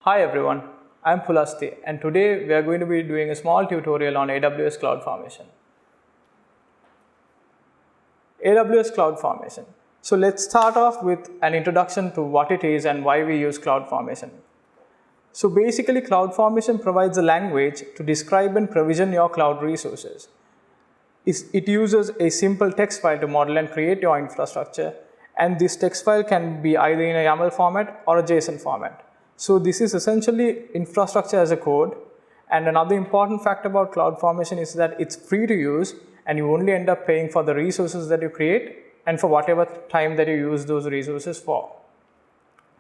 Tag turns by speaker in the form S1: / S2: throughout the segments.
S1: Hi everyone, I am Pulasthi and today we are going to be doing a small tutorial on AWS CloudFormation. AWS CloudFormation. So let's start off with an introduction to what it is and why we use CloudFormation. So basically CloudFormation provides a language to describe and provision your cloud resources. It uses a simple text file to model and create your infrastructure, and this text file can be either in a YAML format or a JSON format. So this is essentially infrastructure as a code, and another important fact about CloudFormation is that it's free to use and you only end up paying for the resources that you create and for whatever time that you use those resources for.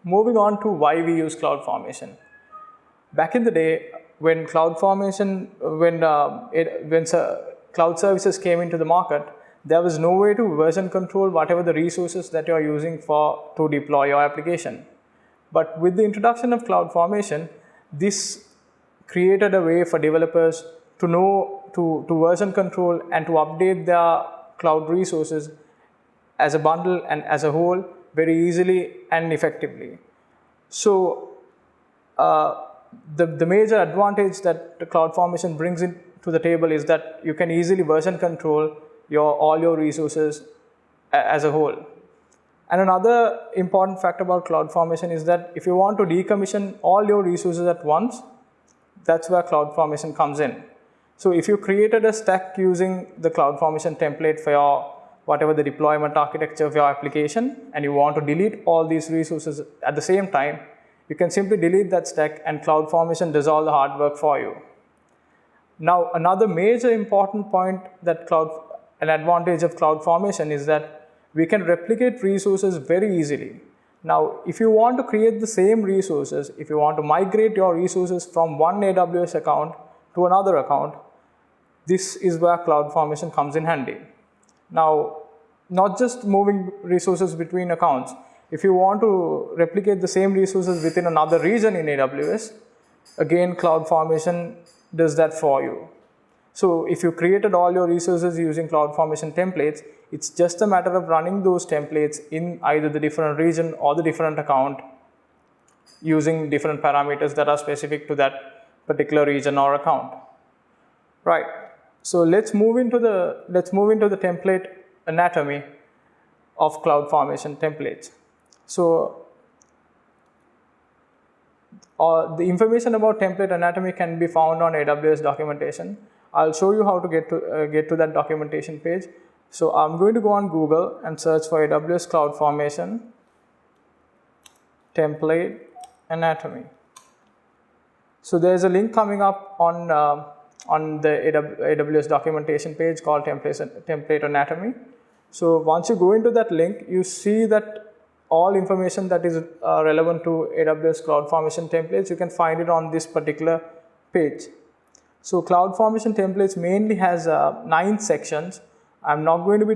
S1: Moving on to why we use CloudFormation. Back in the day when CloudFormation, when cloud services came into the market, there was no way to version control whatever the resources that you are using to deploy your application. But with the introduction of CloudFormation, this created a way for developers to know to version control and to update their cloud resources as a bundle and as a whole very easily and effectively. So the major advantage that the CloudFormation brings to the table is that you can easily version control all your resources as a whole. And another important fact about CloudFormation is that if you want to decommission all your resources at once, that's where CloudFormation comes in. So if you created a stack using the CloudFormation template for whatever the deployment architecture of your application, and you want to delete all these resources at the same time, you can simply delete that stack and CloudFormation does all the hard work for you. Now, another major important point an advantage of CloudFormation is that we can replicate resources very easily. Now, if you want to create the same resources, if you want to migrate your resources from one AWS account to another account, this is where CloudFormation comes in handy. Now, not just moving resources between accounts. If you want to replicate the same resources within another region in AWS, again, CloudFormation does that for you. So if you created all your resources using CloudFormation templates, it's just a matter of running those templates in either the different region or the different account using different parameters that are specific to that particular region or account. Right. So let's move into the template anatomy of CloudFormation templates. So the information about template anatomy can be found on AWS documentation. I'll show you how to get to that documentation page. So I'm going to go on Google and search for AWS CloudFormation template anatomy. So there's a link coming up on the AWS documentation page called template anatomy. So once you go into that link, you see that all information that is relevant to AWS CloudFormation templates, you can find it on this particular page. So CloudFormation templates mainly has 9 sections. I'm not going to be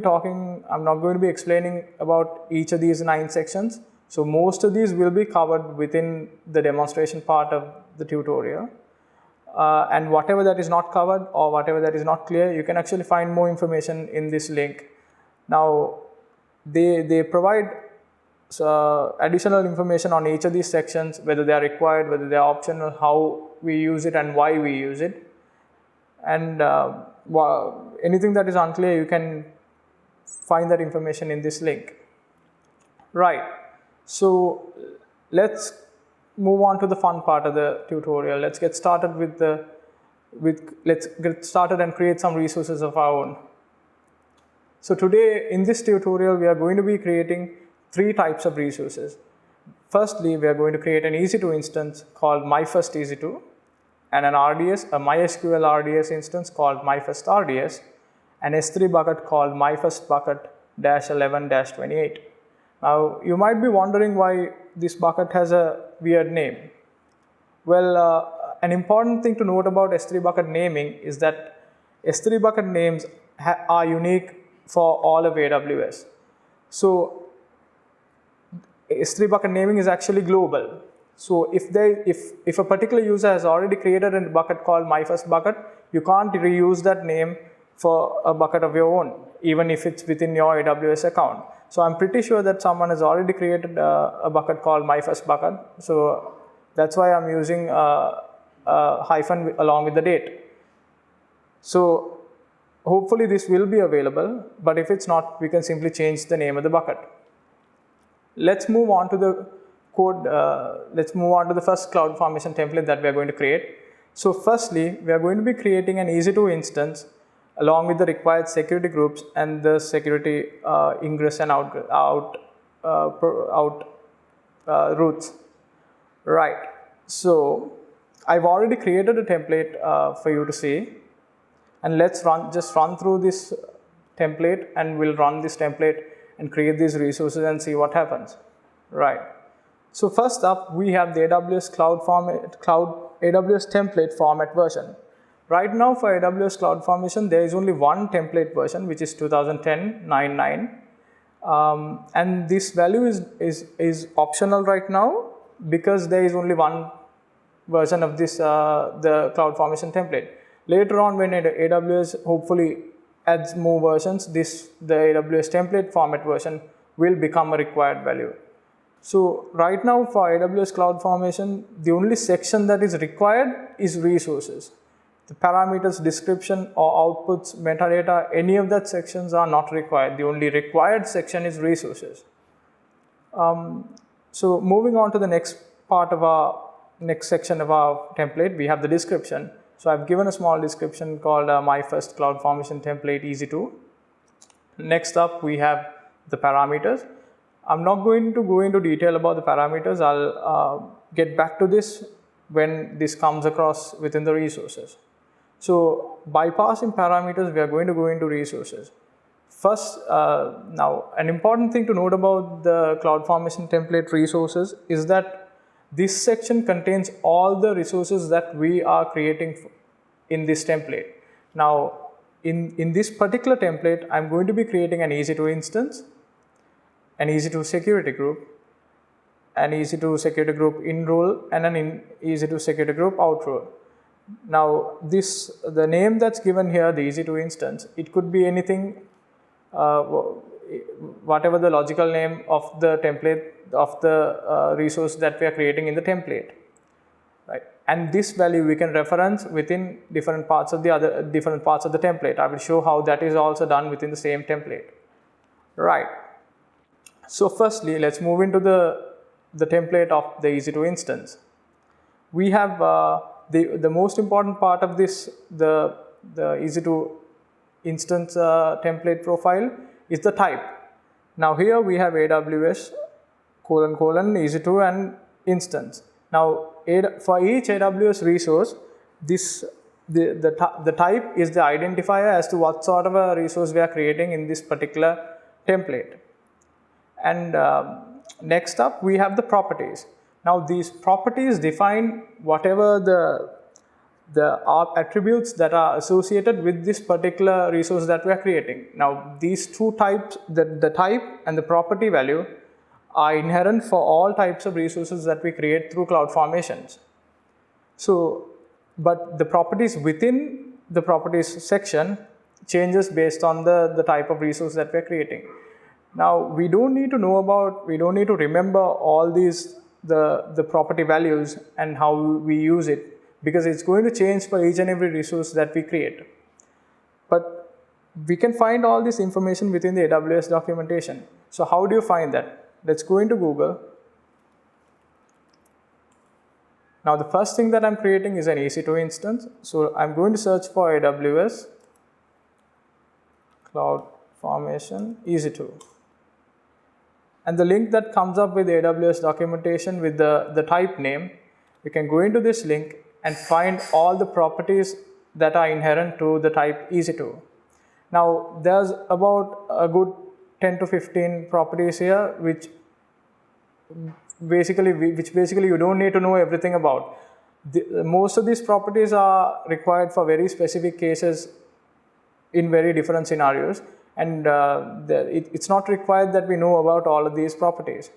S1: explaining about each of these 9 sections. So most of these will be covered within the demonstration part of the tutorial. And whatever that is not covered or whatever that is not clear, you can actually find more information in this link. Now, they provide additional information on each of these sections, whether they are required, whether they are optional, how we use it and why we use it. And anything that is unclear, you can find that information in this link. Right. So let's move on to the fun part of the tutorial. Let's get started and create some resources of our own. So today in this tutorial, we are going to be creating 3 types of resources. Firstly, we are going to create an EC2 instance called myFirstEC2, and a MySQL RDS instance called myFirstRDS, an S3 bucket called myFirstBucket-11-28. Now, you might be wondering why this bucket has a weird name. Well, an important thing to note about S3 bucket naming is that S3 bucket names are unique for all of AWS. So S3 bucket naming is actually global. So if a particular user has already created a bucket called myFirstBucket, you can't reuse that name for a bucket of your own, even if it's within your AWS account. So I'm pretty sure that someone has already created a bucket called myFirstBucket. So That's why I'm using a hyphen along with the date. So hopefully this will be available, but if it's not, we can simply change the name of the bucket. Let's move on to the code. Let's move on to the first CloudFormation template that we are going to create. So firstly, we are going to be creating an EC2 instance along with the required security groups and the security ingress and out routes. Right. So I've already created a template for you to see, and let's just run through this template, and we'll run this template and create these resources and see what happens. Right. So first up, we have the AWS AWS template format version. Right now for AWS CloudFormation, there is only one template version, which is 2010.9.9. And this value is optional right now because there is only one version of this the CloudFormation template. Later on, when AWS hopefully adds more versions, the AWS template format version will become a required value. So right now for AWS CloudFormation, the only section that is required is resources. The parameters, description or outputs, metadata, any of that sections are not required. The only required section is resources. So moving on to the next section of our template, we have the description. So I've given a small description called my first CloudFormation template EC2. Next up, we have the parameters. I'm not going to go into detail about the parameters. I'll get back to this when this comes across within the resources. So bypassing parameters, we are going to go into resources. First, now an important thing to note about the CloudFormation template resources is that this section contains all the resources that we are creating in this template. Now, in this particular template, I'm going to be creating an EC2 instance, an EC2 security group, an EC2 security group in role, and an EC2 security group out role. Now, the name that's given here, the EC2 instance, it could be anything, whatever the logical name of the template of the resource that we are creating in the template, right? And this value we can reference within different parts of the template. I will show how that is also done within the same template, right? So firstly, let's move into the template of the EC2 instance. We have the most important part of this, the EC2 instance template profile is the type. Now here we have AWS : EC2 and instance. Now for each AWS resource, the type is the identifier as to what sort of a resource we are creating in this particular template. And next up, we have the properties. Now these properties define whatever the attributes that are associated with this particular resource that we are creating. Now these two types, the type and the property value, are inherent for all types of resources that we create through CloudFormations. So, but the properties within the properties section changes based on the type of resource that we are creating. Now we don't need to remember all these the property values and how we use it, because it's going to change for each and every resource that we create. But we can find all this information within the AWS documentation. So how do you find that? Let's go into Google. Now the first thing that I'm creating is an EC2 instance. So I'm going to search for AWS CloudFormation EC2. And the link that comes up with AWS documentation with the type name, you can go into this link and find all the properties that are inherent to the type EC2. Now there's about a good 10 to 15 properties here, which basically you don't need to know everything about. Most of these properties are required for very specific cases in very different scenarios, and it's not required that we know about all of these properties.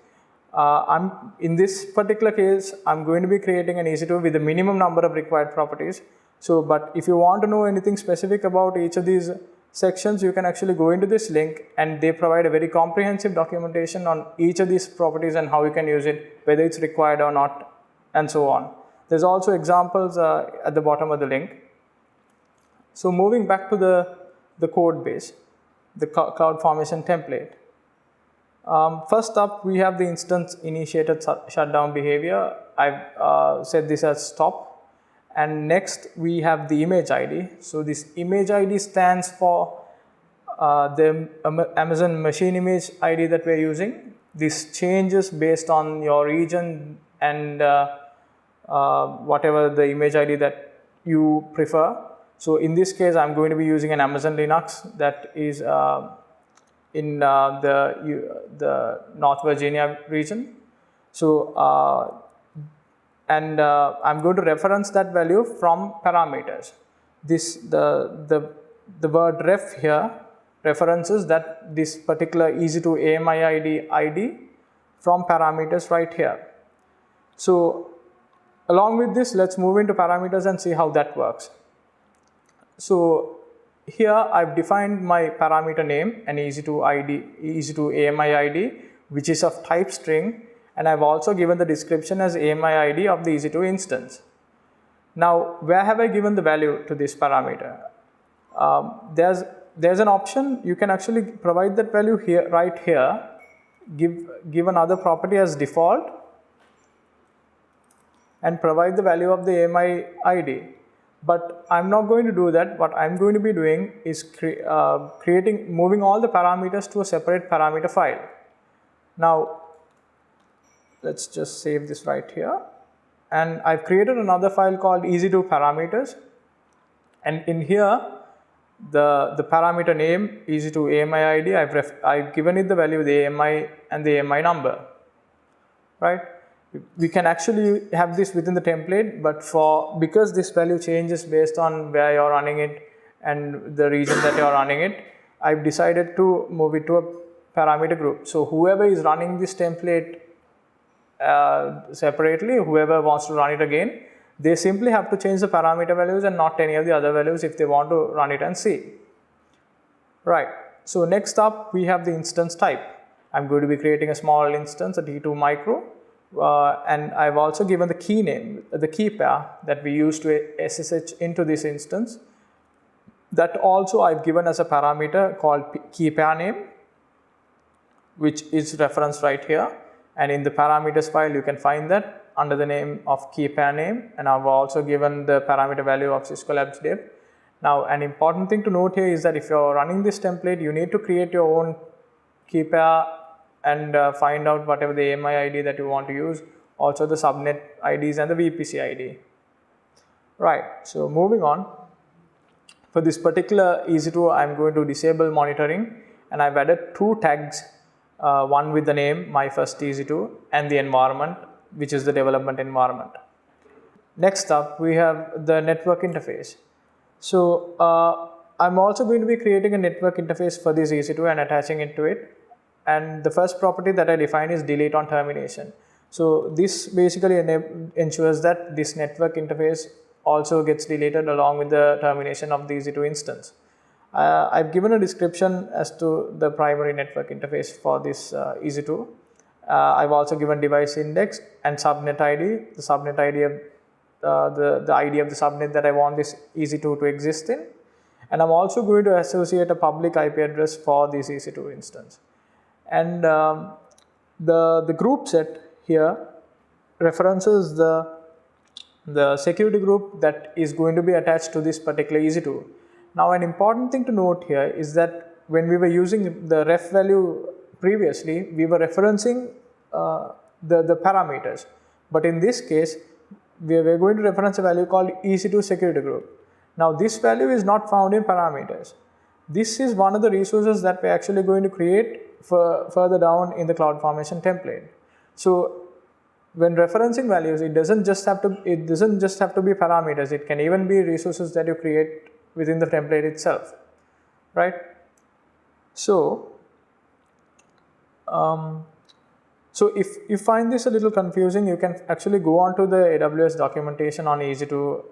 S1: In this particular case, I'm going to be creating an EC2 with a minimum number of required properties. So, but if you want to know anything specific about each of these sections, you can actually go into this link, and they provide a very comprehensive documentation on each of these properties and how you can use it, whether it's required or not and so on. There's also examples at the bottom of the link. So moving back to the code base, the CloudFormation template. First up, we have the instance initiated shutdown behavior. I've set this as stop. And next, we have the image ID. So this image ID stands for the Amazon machine image ID that we're using. This changes based on your region and whatever the image ID that you prefer. So in this case, I'm going to be using an Amazon Linux that is in the North Virginia region. So I'm going to reference that value from parameters. The word ref here references that this particular EC2 AMI ID from parameters right here. So along with this, let's move into parameters and see how that works. So here I've defined my parameter name, an EC2 AMI ID, which is of type string, and I've also given the description as AMI ID of the EC2 instance. Now, where have I given the value to this parameter? There's an option. You can actually provide that value here, right here, give another property as default, and provide the value of the AMI ID. But I'm not going to do that. What I'm going to be doing is moving all the parameters to a separate parameter file. Now, let's just save this right here. And I've created another file called EC2 parameters. And in here, the parameter name, EC2 AMI ID, I've given it the value of the AMI and the AMI number, right? We can actually have this within the template, but because this value changes based on where you're running it and the region that you're running it, I've decided to move it to a parameter group. So whoever is running this template separately, whoever wants to run it again, they simply have to change the parameter values and not any of the other values if they want to run it and see. Right. So next up, we have the instance type. I'm going to be creating a small instance, a T2 micro. And I've also given the key name, the key pair that we use to SSH into this instance. That also I've given as a parameter called key pair name, which is referenced right here. And in the parameters file, you can find that under the name of key pair name. And I've also given the parameter value of Sysco LABS div. Now, an important thing to note here is that if you're running this template, you need to create your own key pair and find out whatever the AMI ID that you want to use, also the subnet IDs and the VPC ID. Right, so moving on. For this particular EC2, I'm going to disable monitoring, and I've added two tags, one with the name, my first EC2, and the environment, which is the development environment. Next up, we have the network interface. So I'm also going to be creating a network interface for this EC2 and attaching it to it. And the first property that I define is delete on termination. So this basically ensures that this network interface also gets deleted along with the termination of the EC2 instance. I've given a description as to the primary network interface for this EC2. I've also given device index and subnet ID, the subnet ID of the ID of the subnet that I want this EC2 to exist in. And I'm also going to associate a public IP address for this EC2 instance. And the group set here references the security group that is going to be attached to this particular EC2. Now, an important thing to note here is that when we were using the ref value previously, we were referencing the parameters. But in this case, we're going to reference a value called EC2 security group. Now, this value is not found in parameters. This is one of the resources that we're actually going to create further down in the CloudFormation template. So when referencing values, it doesn't just have to be parameters. It can even be resources that you create within the template itself, right? So if you find this a little confusing, you can actually go on to the AWS documentation on EC2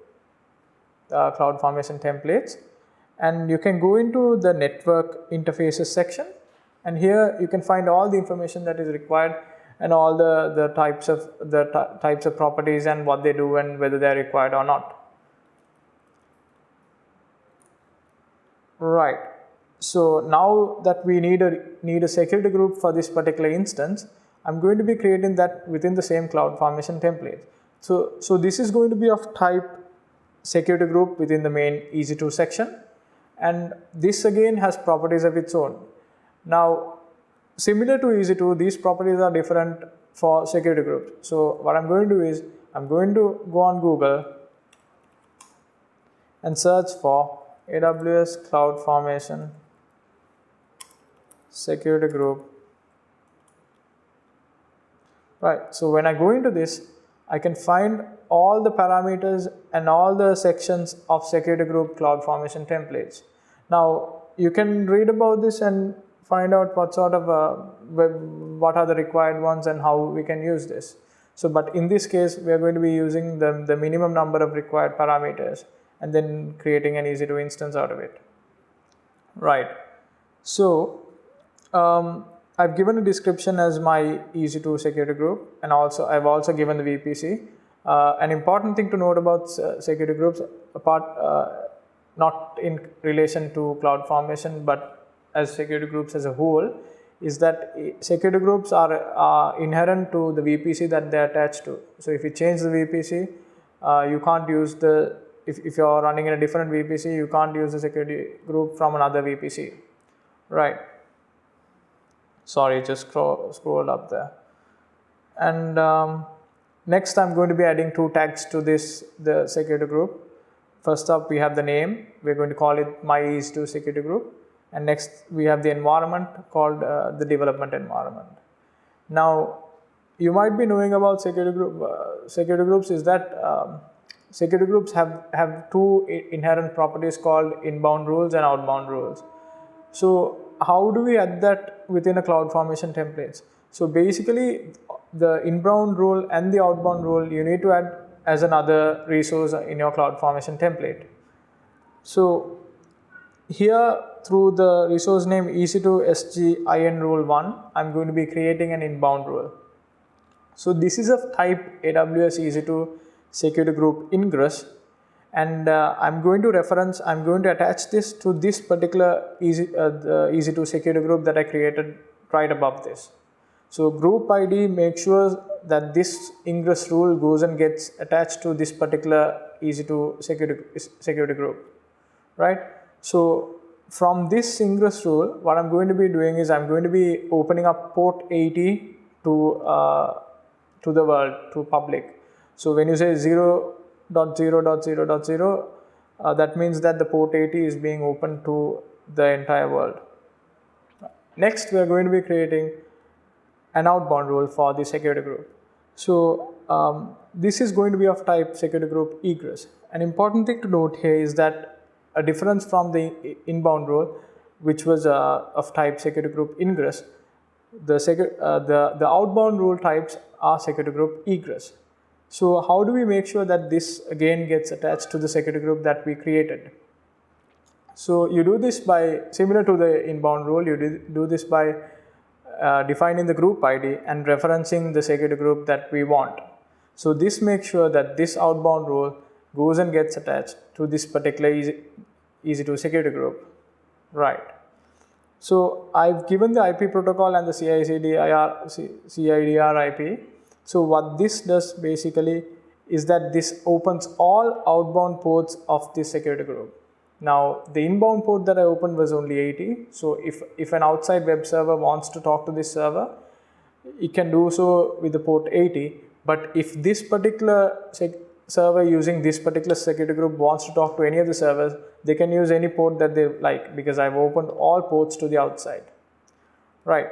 S1: CloudFormation templates, and you can go into the network interfaces section. And here you can find all the information that is required and all the types of properties and what they do and whether they are required or not. Right. So now that we need a security group for this particular instance, I'm going to be creating that within the same CloudFormation template. So this is going to be of type security group within the main EC2 section, and this again has properties of its own. Now, similar to EC2, these properties are different for security groups. So what I'm going to do is I'm going to go on Google and search for AWS CloudFormation Security Group. Right, so when I go into this, I can find all the parameters and all the sections of security group CloudFormation templates. Now, you can read about this and find out what sort of what are the required ones and how we can use this. So, but in this case, we are going to be using the minimum number of required parameters and then creating an EC2 instance out of it. Right. So, I've given a description as my EC2 security group, and also I've also given the VPC. An important thing to note about security groups, not in relation to CloudFormation, but as security groups as a whole, is that security groups are inherent to the VPC that they are attached to. So if you change the VPC, you can't use if you are running in a different VPC, you can't use the security group from another VPC. Right. Sorry, just scroll up there. And next, I'm going to be adding 2 tags to the security group. First up, we have the name. We're going to call it my EC2 security group. And next, we have the environment called the development environment. Now, you might be knowing about security groups is that security groups have 2 inherent properties called inbound rules and outbound rules. So how do we add that within a CloudFormation templates? So basically, the inbound rule and the outbound rule you need to add as another resource in your CloudFormation template. So here, through the resource name EC2 SGIN rule 1, I'm going to be creating an inbound rule. So this is of type AWS EC2 security group ingress, and I'm going to attach this to this particular EC2 security group that I created right above this. So group ID makes sure that this ingress rule goes and gets attached to this particular EC2 security group, right? So from this ingress rule, what I'm going to be doing is I'm going to be opening up port 80 to the world, to public. So when you say 0.0.0.0, that means that the port 80 is being opened to the entire world. Next, we are going to be creating an outbound rule for the security group. So this is going to be of type security group egress. An important thing to note here is that a difference from the inbound rule, which was of type security group ingress, the outbound rule types are security group egress. So how do we make sure that this again gets attached to the security group that we created? So you do this by, similar to the inbound rule, you do this by defining the group ID and referencing the security group that we want. So this makes sure that this outbound rule goes and gets attached to this particular EC2 security group. Right. So I've given the IP protocol and the CIDR IP. So what this does basically is that this opens all outbound ports of this security group. Now the inbound port that I opened was only 80. So if an outside web server wants to talk to this server, it can do so with the port 80. But if this particular server using this particular security group wants to talk to any of the servers, they can use any port that they like, because I've opened all ports to the outside. Right.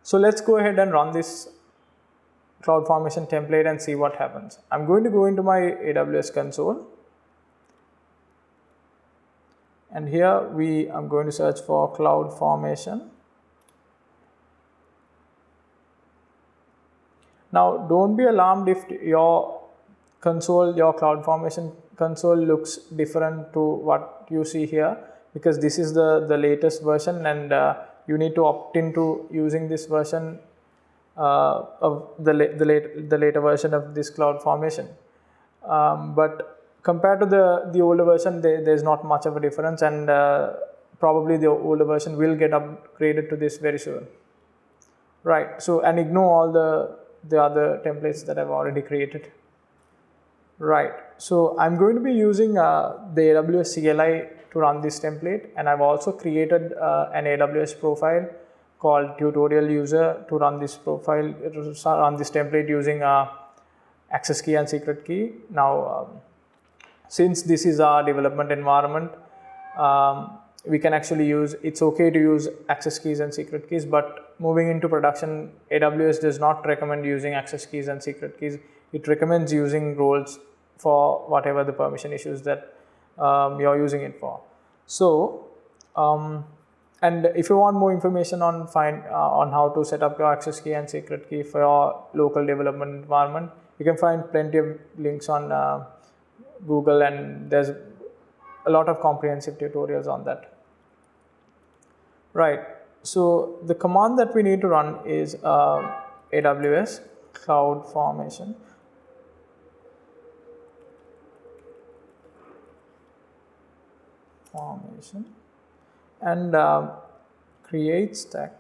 S1: So let's go ahead and run this CloudFormation template and see what happens. I'm going to go into my AWS Console. And here I'm going to search for CloudFormation. Now, don't be alarmed if your CloudFormation console looks different to what you see here, because this is the latest version, and you need to opt into using this version of the later version of this CloudFormation. But compared to the older version, there's not much of a difference, and probably the older version will get upgraded to this very soon. Right, so and ignore all the other templates that I've already created. Right, so I'm going to be using the AWS CLI to run this template, and I've also created an AWS profile called tutorial user to run this profile, run this template using access key and secret key. Now, since this is our development environment, we can actually use, it's okay to use access keys and secret keys, but moving into production, AWS does not recommend using access keys and secret keys. It recommends using roles for whatever the permission issues that you're using it for. So, and if you want more information on how to set up your access key and secret key for your local development environment, you can find plenty of links on Google, and there's a lot of comprehensive tutorials on that. Right, so the command that we need to run is AWS CloudFormation. And create stack.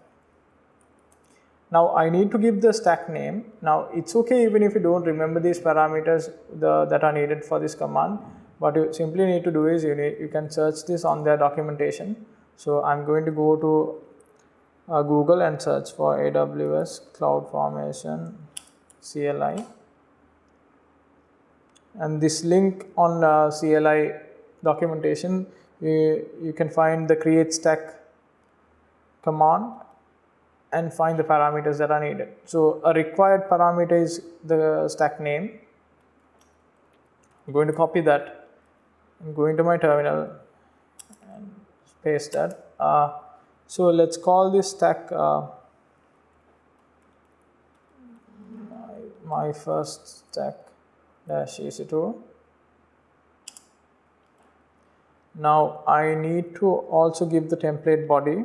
S1: Now I need to give the stack name. Now it's okay even if you don't remember these parameters that are needed for this command. What you simply need to do is you can search this on their documentation. So I'm going to go to Google and search for AWS CloudFormation CLI. And this link on CLI documentation, you can find the create stack command and find the parameters that are needed. So a required parameter is the stack name. I'm going to copy that. I'm going to my terminal and paste that. So let's call this stack my first stack dash EC2. Now I need to also give the template body.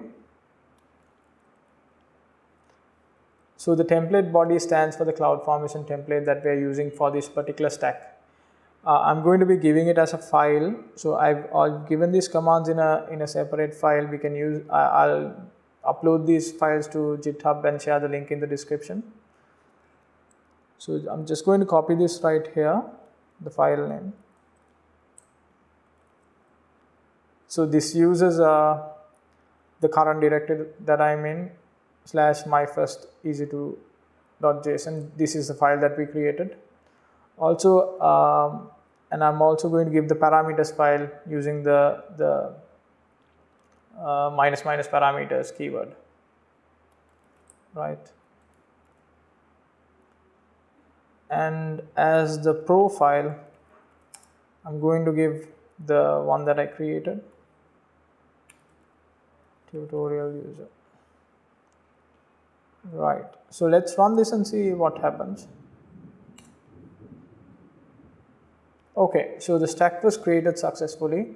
S1: So the template body stands for the CloudFormation template that we are using for this particular stack. I'm going to be giving it as a file. So I've given these commands in a separate file. We can use. I'll upload these files to GitHub and share the link in the description. So I'm just going to copy this right here, the file name. So this uses the current directory that I'm in / my first EC2.json. This is the file that we created. Also, and I'm also going to give the parameters file using the minus parameters keyword. Right. And as the profile, I'm going to give the one that I created. Tutorial user. Right, so let's run this and see what happens. Okay, so the stack was created successfully.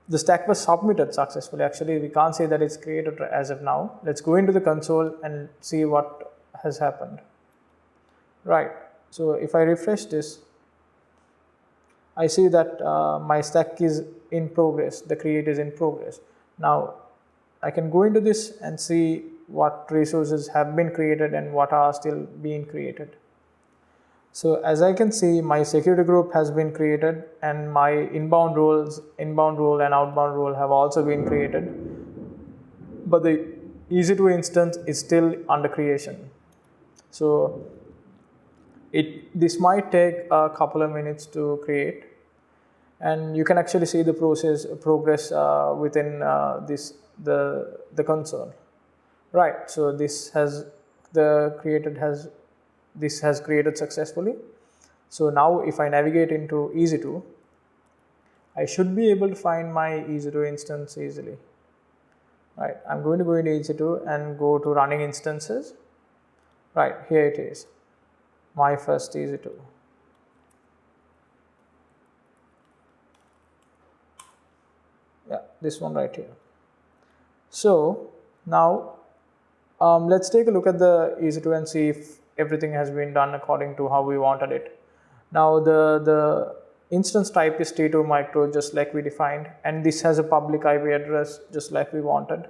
S1: The stack was submitted successfully. Actually, we can't say that it's created as of now. Let's go into the console and see what has happened. Right, so if I refresh this, I see that my stack is in progress. The create is in progress. Now, I can go into this and see what resources have been created and what are still being created. So as I can see, my security group has been created and my inbound role and outbound role have also been created. But the EC2 instance is still under creation. So this might take a couple of minutes to create, and you can actually see the progress within the console. Right, so this has created successfully. So now if I navigate into EC2, I should be able to find my EC2 instance easily. Right, I'm going to go into EC2 and go to running instances. Right, here it is, my first EC2. Yeah, this one right here. So now Let's take a look at the EC2 and see if everything has been done according to how we wanted it. Now the instance type is T2 micro, just like we defined, and this has a public IP address just like we wanted.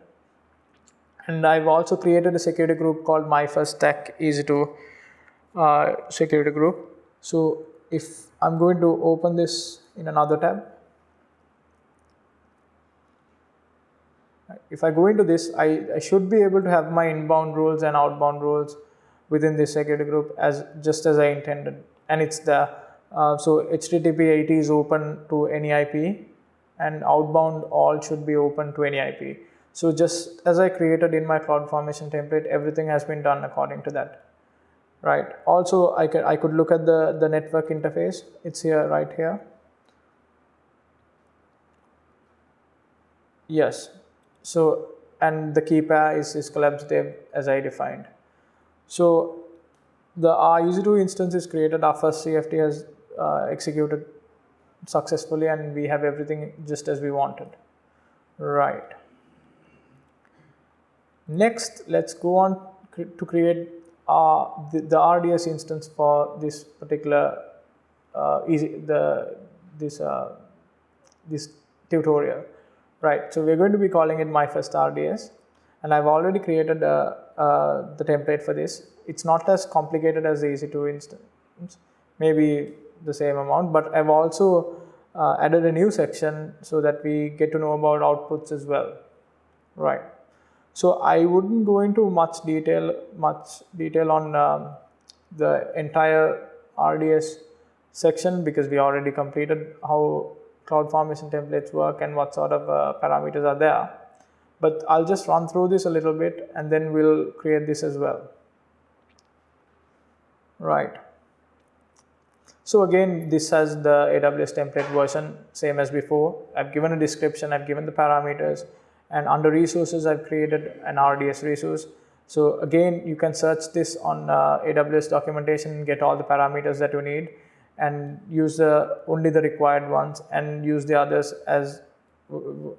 S1: And I've also created a security group called MyFirstTech EC2 security group. So if I'm going to open this in another tab, if I go into this, I should be able to have my inbound rules and outbound rules within this security group just as I intended. And it's the so HTTP 80 is open to any IP, and outbound all should be open to any IP. So just as I created in my CloudFormation template, everything has been done according to that. Right. Also, I could look at the network interface. It's here, right here. Yes. So, and the key pair is Sysco LABS dev as I defined. So, our EC2 instance is created. Our first CFT has executed successfully, and we have everything just as we wanted. Right. Next, let's go on to create the RDS instance for this particular this tutorial. Right, so we're going to be calling it my first RDS, and I've already created the template for this. It's not as complicated as the EC2 instance, maybe the same amount, but I've also added a new section so that we get to know about outputs as well. Right, so I wouldn't go into much detail on the entire RDS section because we already completed how CloudFormation templates work and what sort of parameters are there. But I'll just run through this a little bit and then we'll create this as well. Right. So again, this has the AWS template version, same as before. I've given a description, I've given the parameters, and under resources, I've created an RDS resource. So again, you can search this on AWS documentation, get all the parameters that you need, and use only the required ones and use the others as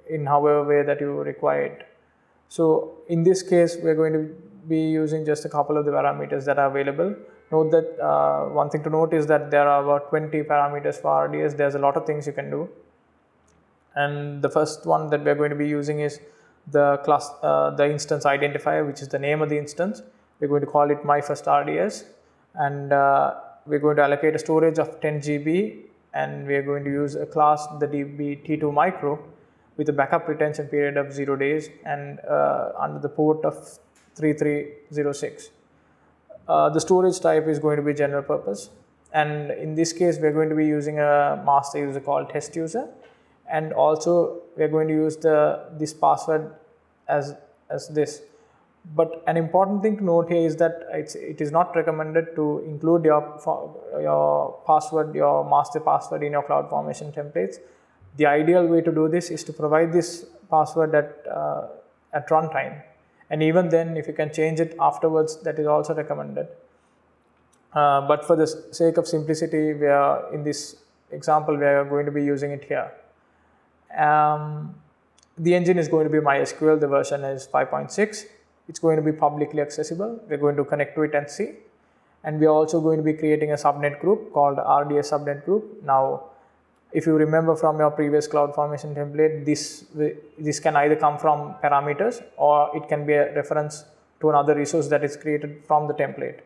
S1: in however way that you require it. So in this case, we're going to be using just a couple of the parameters that are available. Note that one thing to note is that there are about 20 parameters for RDS. There's a lot of things you can do. And the first one that we're going to be using is the instance identifier, which is the name of the instance. We're going to call it my first RDS, and we're going to allocate a storage of 10 GB, and we're going to use a class, the DB T2 micro, with a backup retention period of 0 days and under the port of 3306. The storage type is going to be general purpose, and in this case, we're going to be using a master user called test user, and also we're going to use this password as this. But an important thing to note here is that it is not recommended to include your password, your master password in your CloudFormation templates. The ideal way to do this is to provide this password at runtime, and even then, if you can change it afterwards, that is also recommended. But for the sake of simplicity, in this example, we are going to be using it here. The engine is going to be MySQL. The version is 5.6. It's going to be publicly accessible. We're going to connect to it and see. And we're also going to be creating a subnet group called RDS Subnet Group. Now, if you remember from your previous CloudFormation template, this can either come from parameters or it can be a reference to another resource that is created from the template.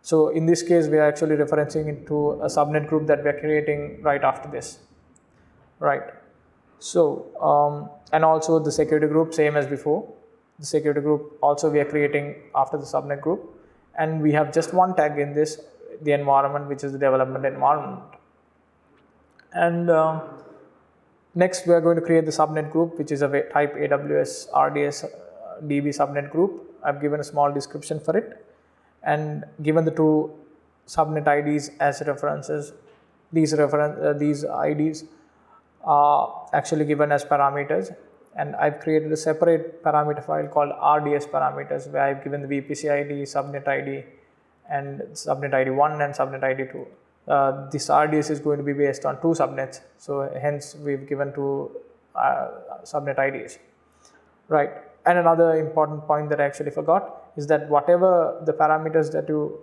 S1: So in this case, we are actually referencing it to a subnet group that we are creating right after this. Right. So, and also the security group, same as before. The security group also we are creating after the subnet group, and we have just one tag in this, the environment, which is the development environment. And next we are going to create the subnet group, which is a type AWS RDS DB subnet group. I've given a small description for it and given the two subnet IDs as references. These IDs are actually given as parameters. And I've created a separate parameter file called RDS parameters, where I've given the VPC ID, subnet ID, and subnet ID 1 and subnet ID 2. This RDS is going to be based on two subnets, so hence we've given two subnet IDs. Right. And another important point that I actually forgot is that whatever the parameters that you,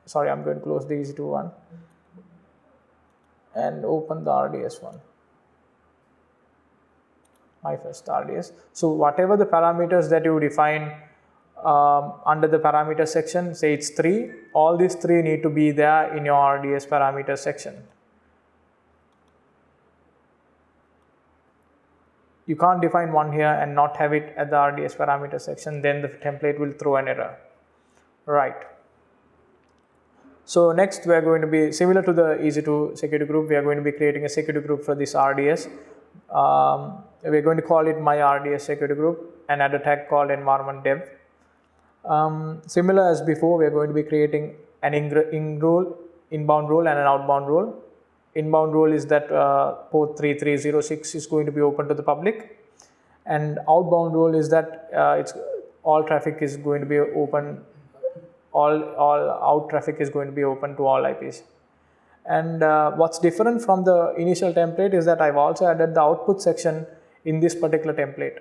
S1: sorry, I'm going to close the EC2 one and open the RDS one, my first RDS. So whatever the parameters that you define under the parameter section, say it's 3, all these 3 need to be there in your RDS parameter section. You can't define one here and not have it at the RDS parameter section, then the template will throw an error. Right. So next we are going to be similar to the EC2 security group, we are going to be creating a security group for this RDS. We are going to call it my RDS security group and add a tag called environment dev. Similar as before, we are going to be creating an inbound role and an outbound role. Inbound role is that port 3306 is going to be open to the public, and outbound role is that all traffic is going to be open, all out traffic is going to be open to all IPs. And what's different from the initial template is that I've also added the output section in this particular template.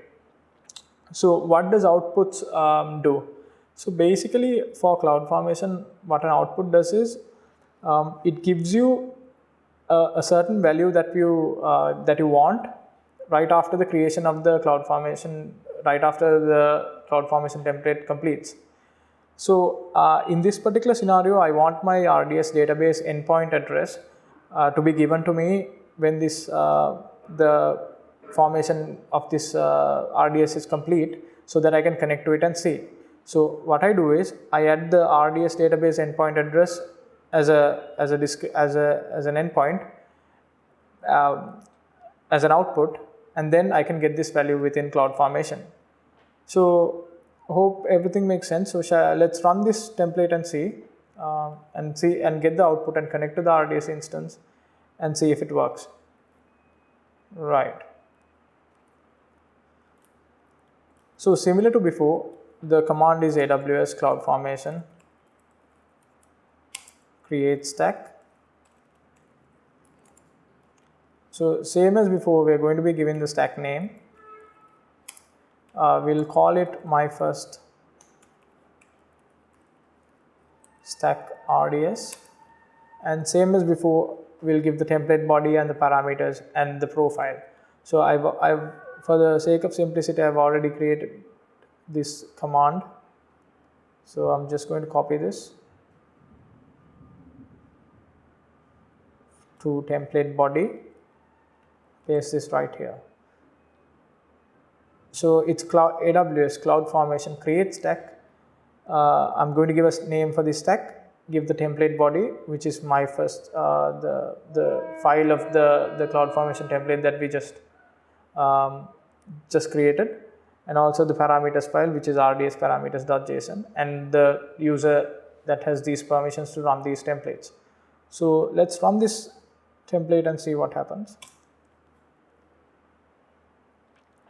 S1: So what does outputs do? So basically for CloudFormation, what an output does is it gives you a certain value that you want right after the creation of the CloudFormation, right after the CloudFormation template completes. So in this particular scenario, I want my RDS database endpoint address to be given to me when this the formation of this RDS is complete, so that I can connect to it and see. So what I do is I add the RDS database endpoint address as an endpoint, as an output, and then I can get this value within CloudFormation. So hope everything makes sense. So let's run this template and see and get the output and connect to the RDS instance and see if it works. Right. So similar to before, the command is AWS CloudFormation create stack. So same as before, we are going to be given the stack name. We'll call it my first stack RDS, and same as before, we'll give the template body and the parameters and the profile. So I've for the sake of simplicity, I've already created this command. So I'm just going to copy this to template body, paste this right here. So it's AWS CloudFormation create stack. I'm going to give a name for this stack, give the template body, which is my first, the file of the CloudFormation template that we just created, and also the parameters file, which is RDS parameters.json, and the user that has these permissions to run these templates. So let's run this template and see what happens.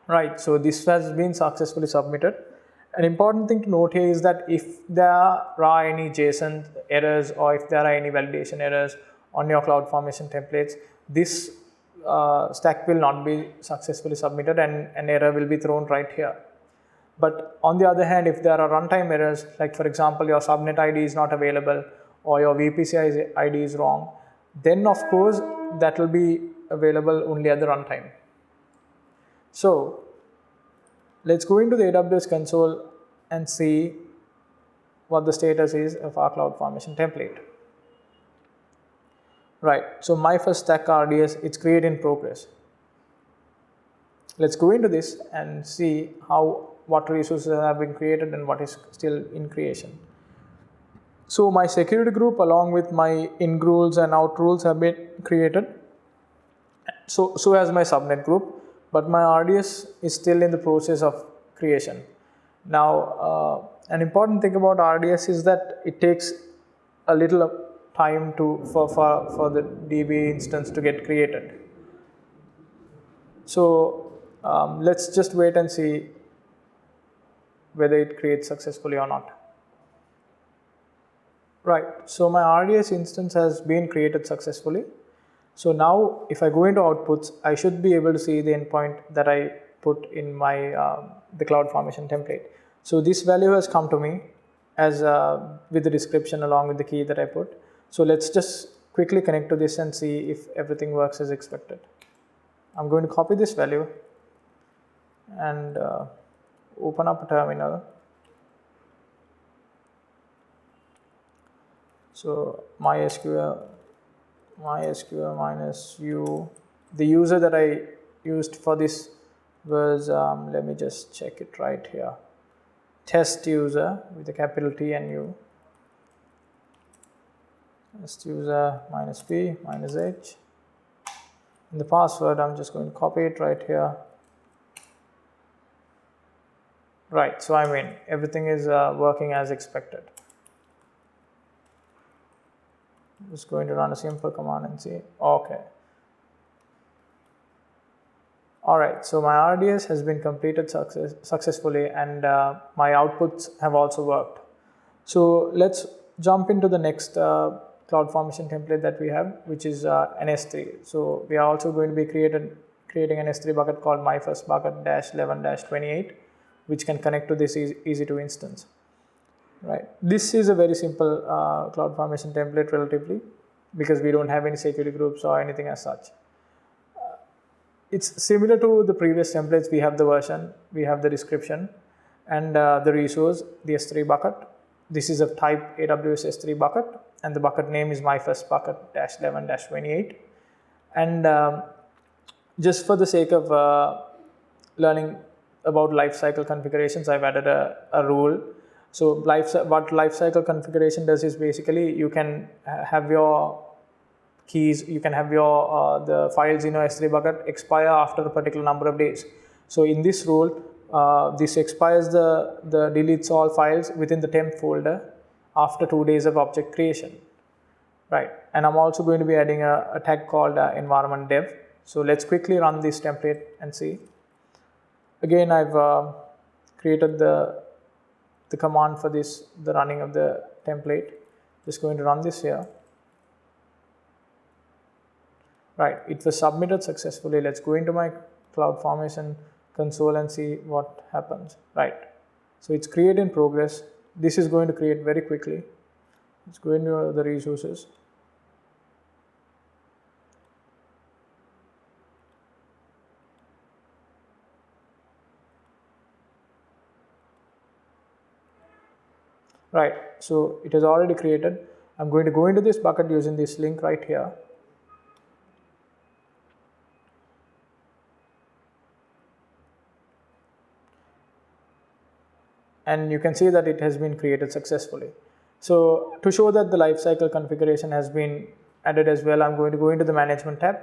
S1: Right, so this has been successfully submitted. An important thing to note here is that if there are any JSON errors or if there are any validation errors on your CloudFormation templates, this stack will not be successfully submitted and an error will be thrown right here. But on the other hand, if there are runtime errors, like for example your subnet ID is not available or your VPC ID is wrong, then of course that will be available only at the runtime. So let's go into the AWS console and see what the status is of our CloudFormation template. Right, so my first stack RDS, it's create in progress. Let's go into this and see what resources have been created and what is still in creation. So my security group along with my in rules and out rules have been created. So has my subnet group, but my RDS is still in the process of creation. Now, an important thing about RDS is that it takes a little time for the DB instance to get created. So let's just wait and see whether it creates successfully or not. Right, so my RDS instance has been created successfully. So now if I go into outputs, I should be able to see the endpoint that I put in my the CloudFormation template. So this value has come to me as with the description along with the key that I put. So let's just quickly connect to this and see if everything works as expected. I'm going to copy this value and open up a terminal. So MySQL minus u. The user that I used for this was, let me just check it right here, test user with a capital T and U. Test user minus P minus H. And the password, I'm just going to copy it right here. Right, so I mean, everything is working as expected. I'm just going to run a simple command and see. Okay. Alright, so my RDS has been completed successfully, and my outputs have also worked. So let's jump into the next CloudFormation template that we have, which is an S3. So we are also going to be creating an S3 bucket called myFirstBucket-11-28, which can connect to this EC2 instance. Right. This is a very simple CloudFormation template relatively, because we don't have any security groups or anything as such. It's similar to the previous templates. We have the version, we have the description, and the resource, the S3 bucket. This is of type AWS S3 bucket, and the bucket name is MyFirstBucket-11-28. And just for the sake of learning about lifecycle configurations, I've added a rule. So what lifecycle configuration does is basically you can have your keys, you can have your the files in your S3 bucket expire after a particular number of days. So in this rule, this expires the deletes all files within the temp folder after 2 days of object creation. Right, and I'm also going to be adding a tag called environment dev. So let's quickly run this template and see. Again, I've created the command for this, the running of the template. Just going to run this here. Right, it was submitted successfully. Let's go into my CloudFormation console and see what happens. Right, so it's create in progress. This is going to create very quickly. Let's go into the resources. Right, so it is already created. I'm going to go into this bucket using this link right here. And you can see that it has been created successfully. So to show that the lifecycle configuration has been added as well, I'm going to go into the management tab.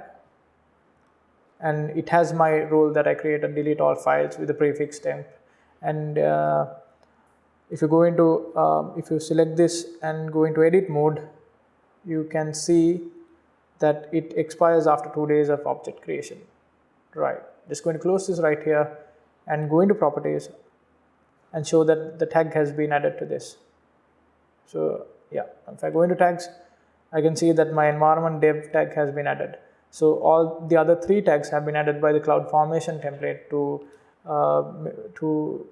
S1: And it has my role that I created, delete all files with the prefix temp. And if you go into, if you select this and go into edit mode, you can see that it expires after 2 days of object creation. Right, just going to close this right here and go into properties and show that the tag has been added to this. So yeah, if I go into tags, I can see that my environment dev tag has been added. So all the other 3 tags have been added by the CloudFormation template to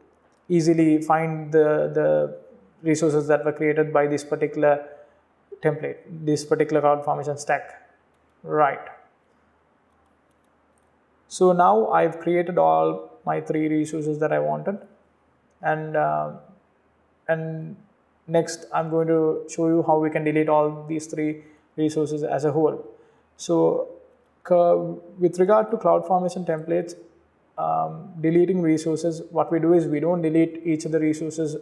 S1: easily find the resources that were created by this particular template, this particular CloudFormation stack. Right. So now I've created all my 3 resources that I wanted, and next I'm going to show you how we can delete all these 3 resources as a whole. So with regard to CloudFormation templates, deleting resources, what we do is we don't delete each of the resources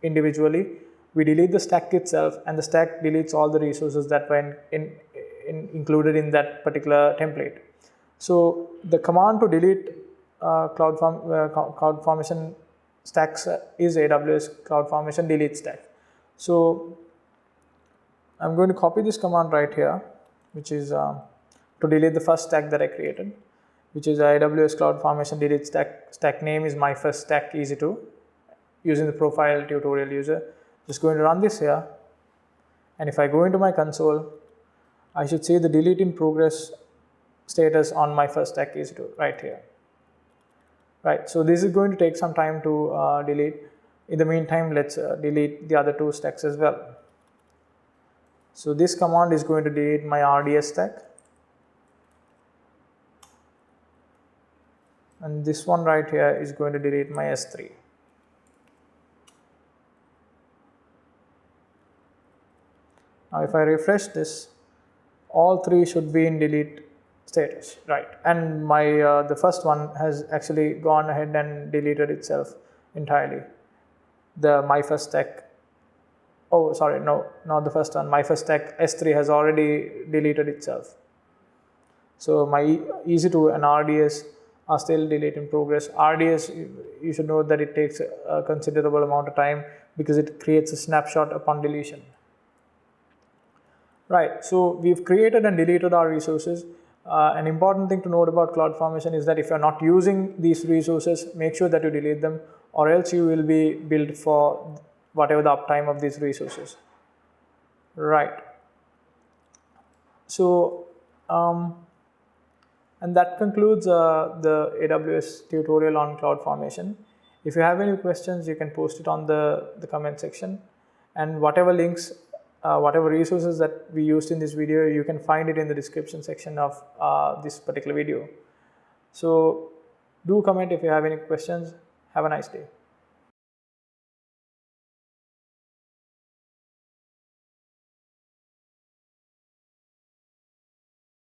S1: individually. We delete the stack itself, and the stack deletes all the resources that were included in that particular template. So the command to delete CloudFormation stacks is AWS CloudFormation delete stack. So I'm going to copy this command right here, which is to delete the first stack that I created, which is AWS CloudFormation delete stack. Stack name is MyFirstStack EC2, using the profile tutorial user. Just going to run this here, and if I go into my console, I should see the delete in progress status on MyFirstStack EC2 right here. Right, so this is going to take some time to delete. In the meantime, let's delete the other 2 stacks as well. So this command is going to delete my RDS stack, and this one right here is going to delete my S3. Now if I refresh this, all 3 should be in delete status, right? And my the first one has actually gone ahead and deleted itself entirely. The my first stack, oh sorry, no, not the first one. My first stack S3 has already deleted itself. So my EC2 and RDS are still delete in progress. RDS, you should know that it takes a considerable amount of time because it creates a snapshot upon deletion. Right, so we've created and deleted our resources. An important thing to note about CloudFormation is that if you're not using these resources, make sure that you delete them, or else you will be billed for whatever the uptime of these resources. Right. So, and that concludes the AWS tutorial on CloudFormation. If you have any questions, you can post it on the comment section, and whatever links, whatever resources that we used in this video, you can find it in the description section of this particular video. So do comment if you have any questions. Have a nice day.